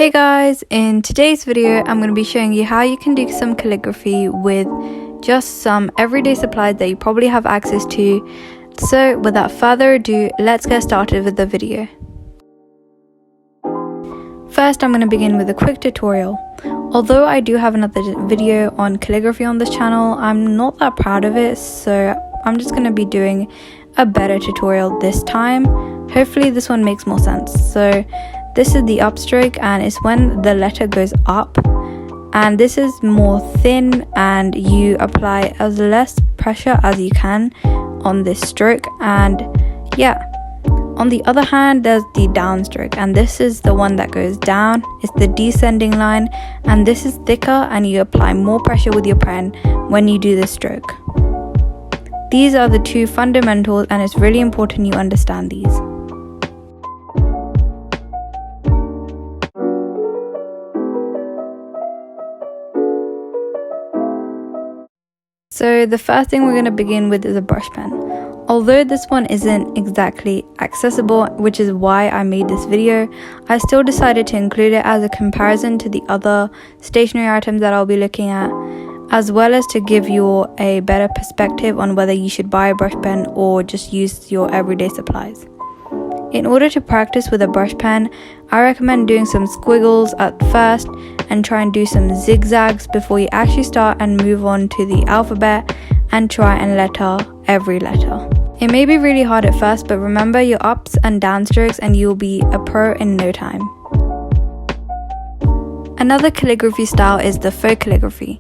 Hey guys, in today's video I'm going to be showing you how you can do some calligraphy with just some everyday supplies that you probably have access to. So without further ado, let's get started with the video. First, I'm going to begin with a quick tutorial. Although I do have another video on calligraphy on this channel, I'm not that proud of it, so I'm just going to be doing a better tutorial this time. Hopefully this one makes more sense. So this is the upstroke, and it's when the letter goes up, and this is more thin, and you apply as less pressure as you can on this stroke. And yeah, on the other hand, there's the downstroke, and this is the one that goes down. It's the descending line, and this is thicker, and you apply more pressure with your pen when you do this stroke. These are the two fundamentals, and it's really important you understand these. So the first thing we're going to begin with is a brush pen. Although this one isn't exactly accessible, which is why I made this video, I still decided to include it as a comparison to the other stationery items that I'll be looking at, as well as to give you a better perspective on whether you should buy a brush pen or just use your everyday supplies. In order to practice with a brush pen, I recommend doing some squiggles at first and try and do some zigzags before you actually start and move on to the alphabet and try and letter every letter. It may be really hard at first, but remember your ups and downstrokes and you'll be a pro in no time. Another calligraphy style is the faux calligraphy.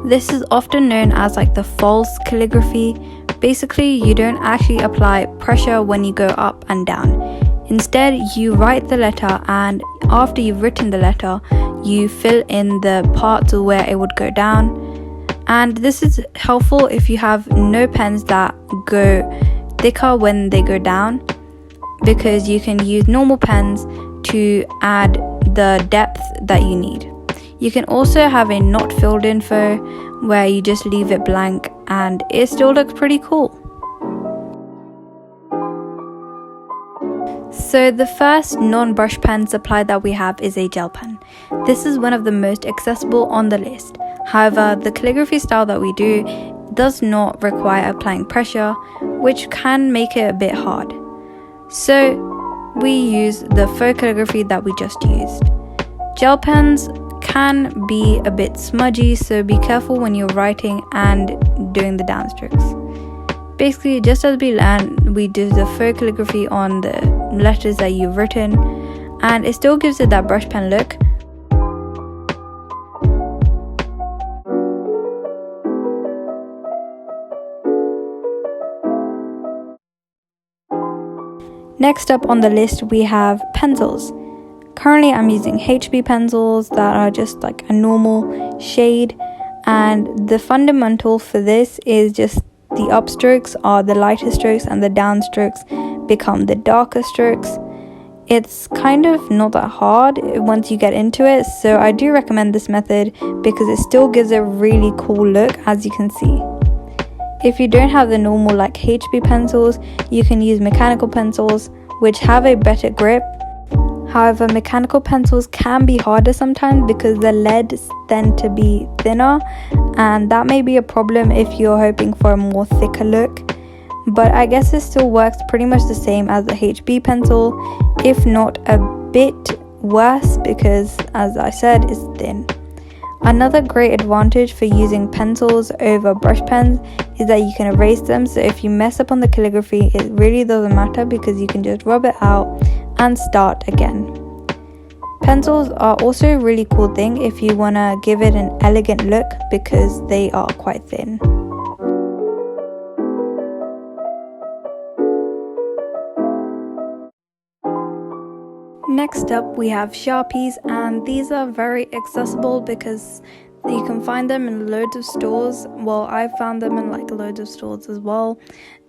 This is often known as like the false calligraphy. Basically, you don't actually apply pressure when you go up and down. Instead, you write the letter, and after you've written the letter, you fill in the parts where it would go down. And this is helpful if you have no pens that go thicker when they go down, because you can use normal pens to add the depth that you need. You can also have a not filled in faux where you just leave it blank and it still looks pretty cool. So the first non-brush pen supply that we have is a gel pen. This is one of the most accessible on the list. However, the calligraphy style that we do does not require applying pressure, which can make it a bit hard. So we use the faux calligraphy that we just used. Gel pens can be a bit smudgy, so be careful when you're writing and doing the downstrokes. Basically, just as we learned, we do the faux calligraphy on the letters that you've written, and it still gives it that brush pen look. Next up on the list, we have pencils. Currently, I'm using HB pencils that are just like a normal shade, and the fundamental for this is just the upstrokes are the lighter strokes and the downstrokes become the darker strokes. It's kind of not that hard once you get into it, so I do recommend this method because it still gives a really cool look, as you can see. If you don't have the normal like HB pencils, you can use mechanical pencils, which have a better grip. However, mechanical pencils can be harder sometimes because the leads tend to be thinner, and that may be a problem if you're hoping for a more thicker look. But I guess it still works pretty much the same as a HB pencil, if not a bit worse, because as I said, it's thin. Another great advantage for using pencils over brush pens is that you can erase them, so if you mess up on the calligraphy, it really doesn't matter because you can just rub it out and start again. Pencils are also a really cool thing if you want to give it an elegant look because they are quite thin. Next up, we have Sharpies, and these are very accessible because you can find them in loads of stores. Well, I've found them in like loads of stores as well.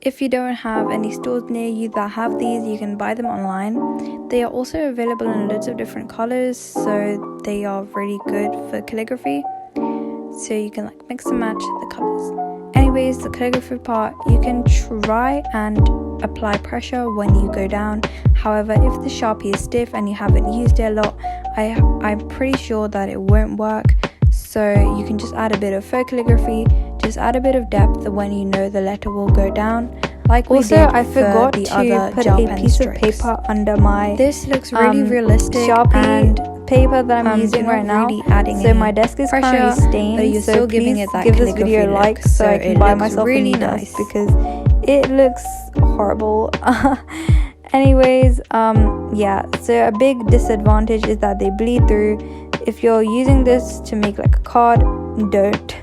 If you don't have any stores near you that have these, you can buy them online. They are also available in loads of different colors, so they are really good for calligraphy. So you can like mix and match the colors. Anyways, the calligraphy part, you can try and apply pressure when you go down. However, if the Sharpie is stiff and you haven't used it a lot, I'm pretty sure that it won't work. So you can just add a bit of faux calligraphy, just add a bit of depth when you know the letter will go down. Like also, I forgot to put a piece of paper under my this looks really realistic Sharpie and paper that I'm using right now. So my desk is currently stained, but you're still giving it that give this video a like so I can buy myself really a new nice desk because it looks horrible. Anyways, yeah, so a big disadvantage is that they bleed through. If you're using this to make like a card, don't.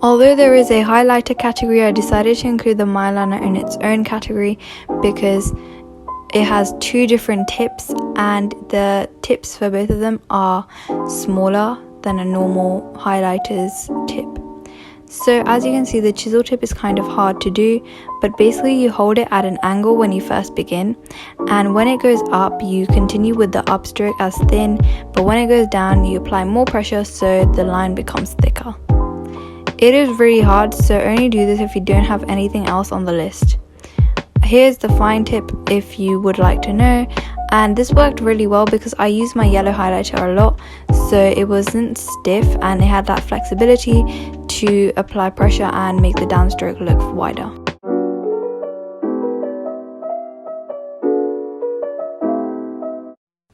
Although there is a highlighter category, I decided to include the Myliner in its own category because it has two different tips and the tips for both of them are smaller than a normal highlighter's tip. So as you can see, the chisel tip is kind of hard to do, but basically you hold it at an angle when you first begin, and when it goes up you continue with the upstroke as thin, but when it goes down you apply more pressure so the line becomes thicker. It is really hard, so only do this if you don't have anything else on the list. Here's the fine tip if you would like to know, and this worked really well because I used my yellow highlighter a lot, so it wasn't stiff and it had that flexibility to apply pressure and make the downstroke look wider.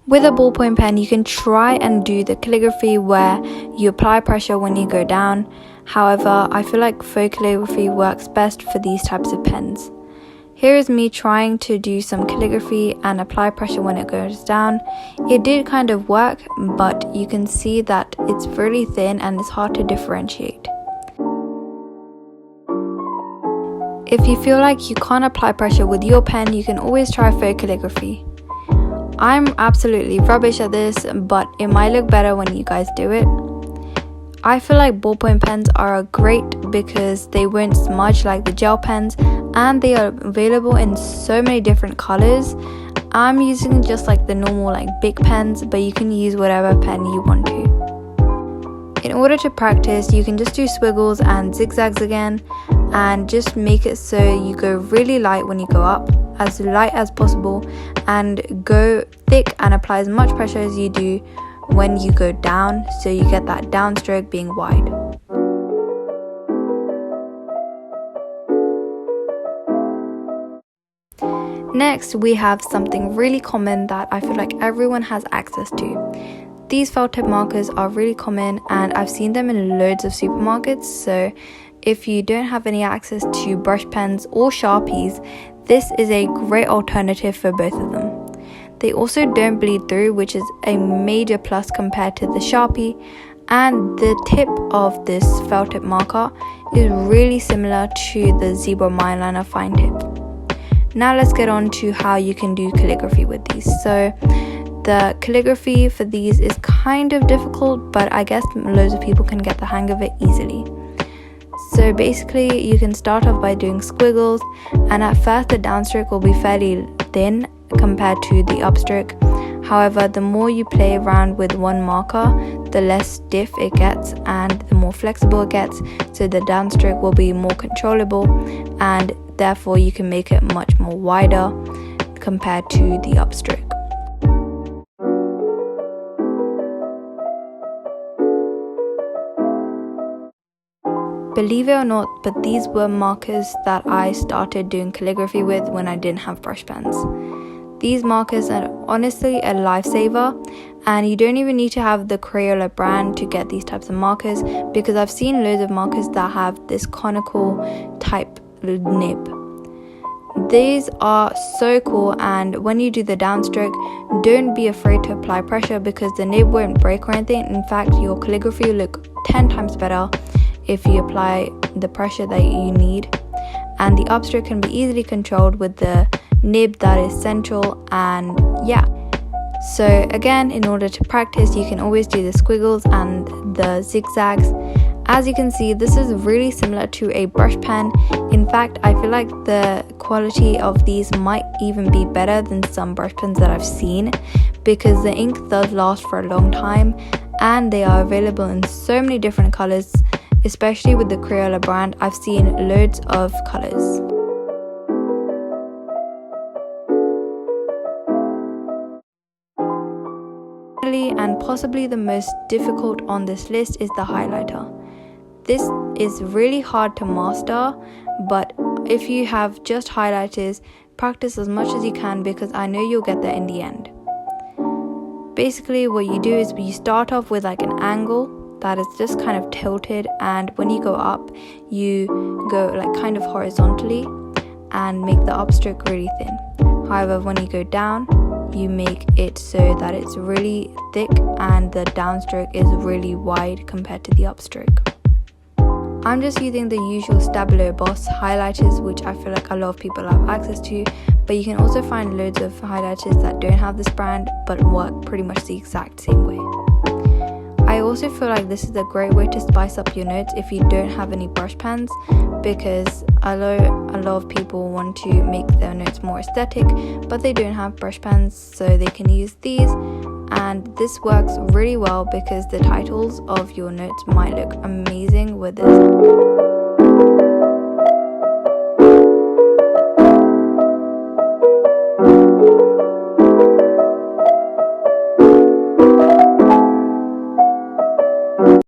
With a ballpoint pen, you can try and do the calligraphy where you apply pressure when you go down. However, I feel like faux calligraphy works best for these types of pens. Here is me trying to do some calligraphy and apply pressure when it goes down. It did kind of work, but you can see that it's really thin and it's hard to differentiate. If you feel like you can't apply pressure with your pen, you can always try faux calligraphy. I'm absolutely rubbish at this, but it might look better when you guys do it. I feel like ballpoint pens are great because they won't smudge like the gel pens and they are available in so many different colors. I'm using just like the normal like big pens, but you can use whatever pen you want to. In order to practice, you can just do squiggles and zigzags again and just make it so you go really light when you go up, as light as possible, and go thick and apply as much pressure as you do when you go down, so you get that downstroke being wide. Next, we have something really common that I feel like everyone has access to. These felt tip markers are really common and I've seen them in loads of supermarkets, so if you don't have any access to brush pens or Sharpies, this is a great alternative for both of them. They also don't bleed through, which is a major plus compared to the Sharpie, and the tip of this felt tip marker is really similar to the Zebra Myliner fine tip. Now let's get on to how you can do calligraphy with these. So the calligraphy for these is kind of difficult, but I guess loads of people can get the hang of it easily. So basically you can start off by doing squiggles, and at first the downstroke will be fairly thin compared to the upstroke. However, the more you play around with one marker, the less stiff it gets and the more flexible it gets, so the downstroke will be more controllable and therefore you can make it much more wider compared to the upstroke. Believe it or not, but these were markers that I started doing calligraphy with when I didn't have brush pens. These markers are honestly a lifesaver, and you don't even need to have the Crayola brand to get these types of markers, because I've seen loads of markers that have this conical type nib. These are so cool, and when you do the downstroke, don't be afraid to apply pressure because the nib won't break or anything. In fact, your calligraphy will look 10 times better if you apply the pressure that you need, and the upstroke can be easily controlled with the nib that is central. And yeah, so again, in order to practice, you can always do the squiggles and the zigzags. As you can see, this is really similar to a brush pen. In fact, I feel like the quality of these might even be better than some brush pens that I've seen, because the ink does last for a long time and they are available in so many different colors. Especially with the Crayola brand, I've seen loads of colors. possibly the most difficult on this list is the highlighter. This is really hard to master, but if you have just highlighters, practice as much as you can because I know you'll get there in the end. Basically what you do is you start off with like an angle that is just kind of tilted, and when you go up you go like kind of horizontally and make the upstroke really thin. However, when you go down you make it so that it's really thick and the downstroke is really wide compared to the upstroke. I'm just using the usual Stabilo Boss highlighters, which I feel like a lot of people have access to, but you can also find loads of highlighters that don't have this brand but work pretty much the exact same way. I also feel like this is a great way to spice up your notes if you don't have any brush pens, because I know a lot of people want to make their notes more aesthetic but they don't have brush pens, so they can use these, and this works really well because the titles of your notes might look amazing with this.